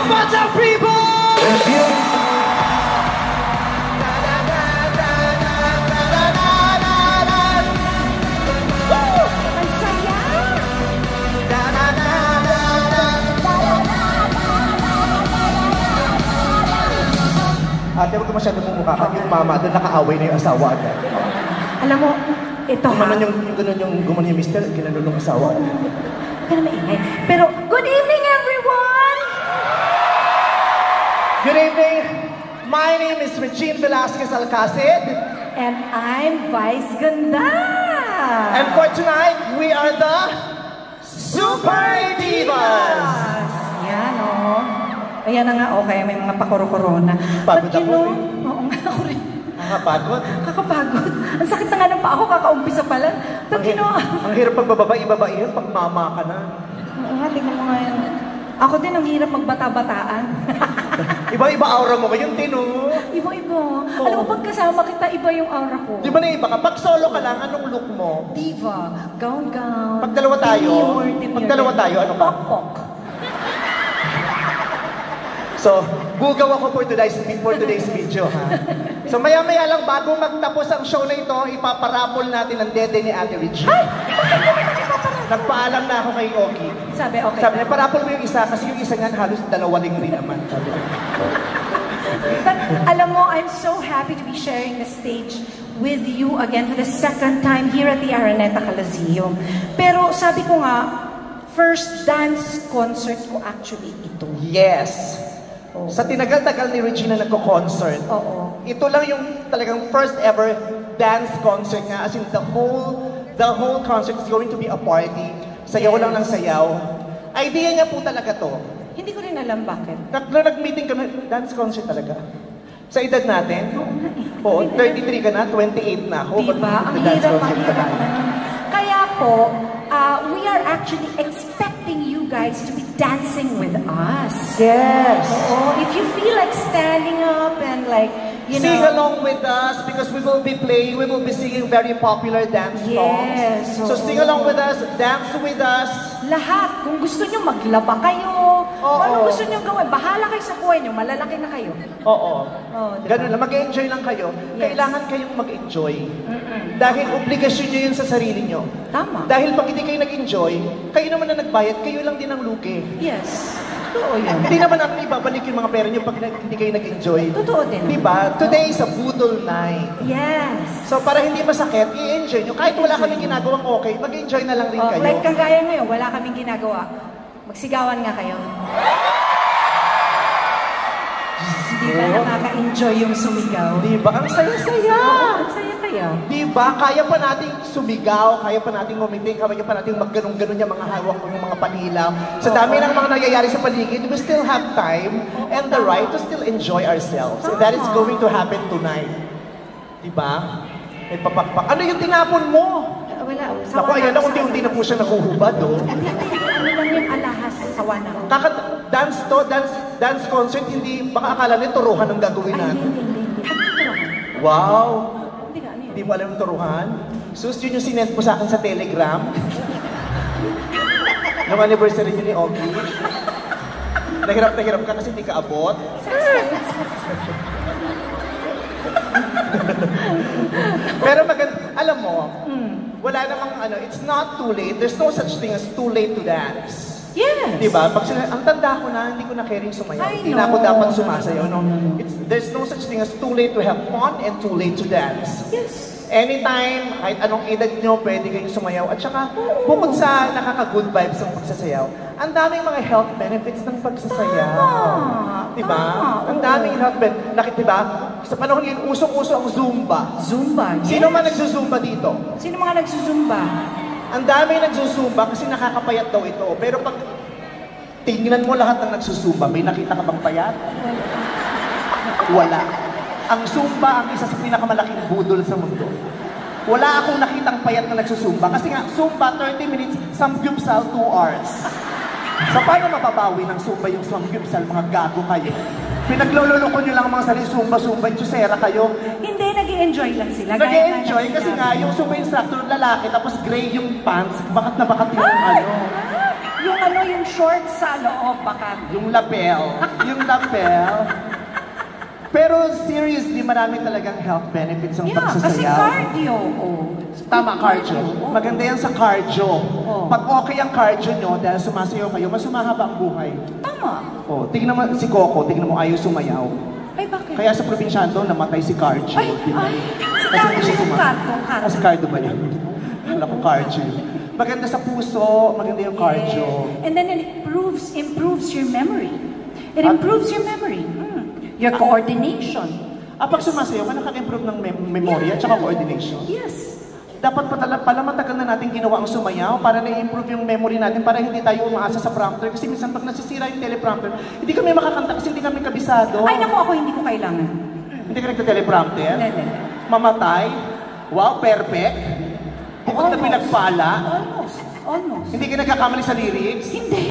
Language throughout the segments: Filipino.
What's up, people? Thank you. Ate, huwag ka masyado mong mukha ka. Yung mama, doon nakaaway na yung asawa agad. Alam mo, ito ha. Yung gano'n yung gumanon yung mister, ginanong ng asawa. Huwag ka na maingay. Pero, good evening everyone! Good evening. My name is Regine Velasquez Alcacid. And I'm Vice Ganda. And for tonight, we are the Super Divas. Yan o. Ayan na nga, okay, may mga pakoro-korona. Pagod ako eh. Oo nga, ako rin. Nakakapagod? Kakapagod. Ang sakit na nga ng paa ko, kakaumpisa pa lang. Ang hirap pagbababa, ibaba yan, pag mama ka na. Oo nga, tingnan mo nga yan. Ako din, ang hirap magbata-bataan. Iba-iba aura mo ngayon, Tino. Iba-iba. Alam mo, pag kasama kita, iba yung aura ko. Di ba na iba ka? Pag solo ka lang, anong look mo? Diva. Gown-gown. Pag dalawa tayo, ano ka? Pok-pok. So, bugaw ako for today's video, ha? So, maya-maya lang, bago magtapos ang show na ito, ipaparapol natin ang dede ni Ate Regine. Ay! Nagpaalam na ako kay Oki. Sabi, okay. Sabi niya, parapol mo yung isa, kasi yung isa nga halos dalawaling rin naman. Sabi niya. But, alam mo, I'm so happy to be sharing the stage with you again for the second time here at the Araneta Coliseum. Pero, sabi ko nga, first dance concert ko actually ito. Yes! Oh. Sa tinagal-tagal ni Regina nagko-concert, ito lang yung talagang first ever dance concert nga. As in, the whole concert is going to be a party. Sayaw lang ng sayaw. Idea niya po talaga to. Hindi ko rin alam bakit. Nag-meeting kami, dance concert talaga. Sa edad natin, oo, 33 ka na, 28 na ako. Diba? Ang hirap. Kaya po, we are actually expecting you guys to be dancing with us. Yes. Oh, if you feel like standing up and like, you know. Sing along with us because we will be singing very popular dance songs. So sing along with us, dance with us. Lahat. Kung gusto nyo maglaba kayo, kung gusto nyo gawin, bahala kayo sa buhay nyo, malalaki na kayo. Oo. Diba? Ganun lang, mag-enjoy lang kayo. Yes. Kailangan kayong mag-enjoy. Dahil obligasyon nyo yun sa sarili nyo. Tama. Dahil pag hindi kayo nag-enjoy, kayo naman na nagbayad, kayo lang din ang lugi. Yes. Totoo yan. Hindi naman natin ibabalik yung mga pera nyo pag hindi kayo nag-enjoy. Totoo din. Diba? Today is a budol night. Yes. So para hindi masakit, i-enjoy nyo. Kahit wala kaming ginagawang okay, mag-enjoy na lang rin kayo. Like kagaya ngayon, wala kaming ginagawa. Magsigawan nga kayo. Di ba nakaka-enjoy yung sumigaw? Di ba? Ang saya-saya! Ang saya kaya. Di ba? Kaya pa nating sumigaw, kaya pa nating umiting, kaya pa nating magganong-ganon yung mga hawak mo, yung mga panilaw. Sa dami ng mga nangyayari sa paligid, we still have time and the right to still enjoy ourselves. And that is going to happen tonight. Di ba? May papakpak. Ano yung tinapon mo? Wala. Naku, ayan na, unti-unti na po siya nakuhubad, oh. Ano lang yung alahas, sawa na. Dance to, dance concert, hindi, baka akala niya turuhan ang gagawin natin. Hindi. Wow! Hindi Hindi mo alam yung turuhan? Sus, yun yung sinend mo sa akin sa Telegram. Yung anniversary niyo ni Oki. Nahirap ka kasi hindi ka abot. Pero alam mo, wala namang it's not too late. There's no such thing as too late to dance. Yes. Diba? Ang tanda ko na, hindi ko na caring sumayaw. Hindi na ako dapat sumasayaw. No? There's no such thing as too late to have fun and too late to dance. Yes. Anytime, kahit anong edad nyo, pwede kayong sumayaw. At saka, bukod sa nakaka-good vibes ng pagsasayaw, ang daming mga health benefits ng pagsasayaw. Diba? Ang daming health benefits. Diba? Sa panahon ngayon, usong-uso ang Zumba. Zumba, yes. Sino man nagsusumba dito? Sino mga nagsusumba? Ang dami nagsusumba kasi nakakapayat daw ito. Pero pag tingnan mo lahat ng nagsusumba, may nakita ka bang payat? Wala. Ang Zumba ang isa sa pinakamalaking budol sa mundo. Wala akong nakitang payat na nagsusumba. Kasi nga, Zumba, 30 minutes, Samgyupsal, 2 hours. So, paano mababawi ng Zumba yung Samgyupsal? Mga gago kayo. Pinaglololoko nyo lang mga sarili Zumba, Chusera kayo. Hindi, nag-i-enjoy lang sila. Nag-i-enjoy kasi nga, yung Zumba instructor lalaki, tapos gray yung pants, bakat na bakat yung yung ano, yung short sa loob, baka. Yung lapel. Yung lapel. Pero seriously, marami talagang health benefits ang Yeah, kasi pagsasayaw. cardio. Oh. Tama, cardio. Maganda yan sa cardio. Oh. Pag okay ang cardio nyo, dahil sumasayaw kayo, mas sumahaba ang buhay. Tama. Oh, tignan mo si Coco, tignan mo ayaw sumayaw. Ay, bakit? Kaya sa probinsyano, namatay si cardio. Ay, Kasi hindi siya sumayaw. cardio. Kasi cardio ba yan? Alam ko cardio. Maganda sa puso, maganda yung cardio. And then it improves your memory. It improves your memory. Your coordination. Pag sumasayaw ka, nakaka-improve ng memory at saka coordination. Yes. Dapat pala matagal na natin ginawa ang sumayaw para na-improve yung memory natin para hindi tayo umaasa sa prompter. Kasi minsan pag nasisira yung teleprompter, hindi kami makakanta kasi hindi kami kabisado. Ay, naku, ako hindi ko kailangan. Hindi ka nagka-teleprompter? Hindi. Mamatay? Wow, perfect? Bukod na pinagpala? Almost. Hindi ka nagkakamali sa lyrics? Hindi.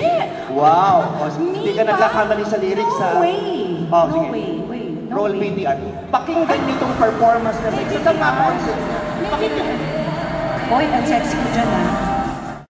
Wow! Hindi ka nagkakamali sa lyrics No way. Oh, No sige. way. No Roll way. PTR. Pakinggan niyo itong performance na sa isa. Tama po. Pakinggan. Boy, ang sexy ko dyan, ah.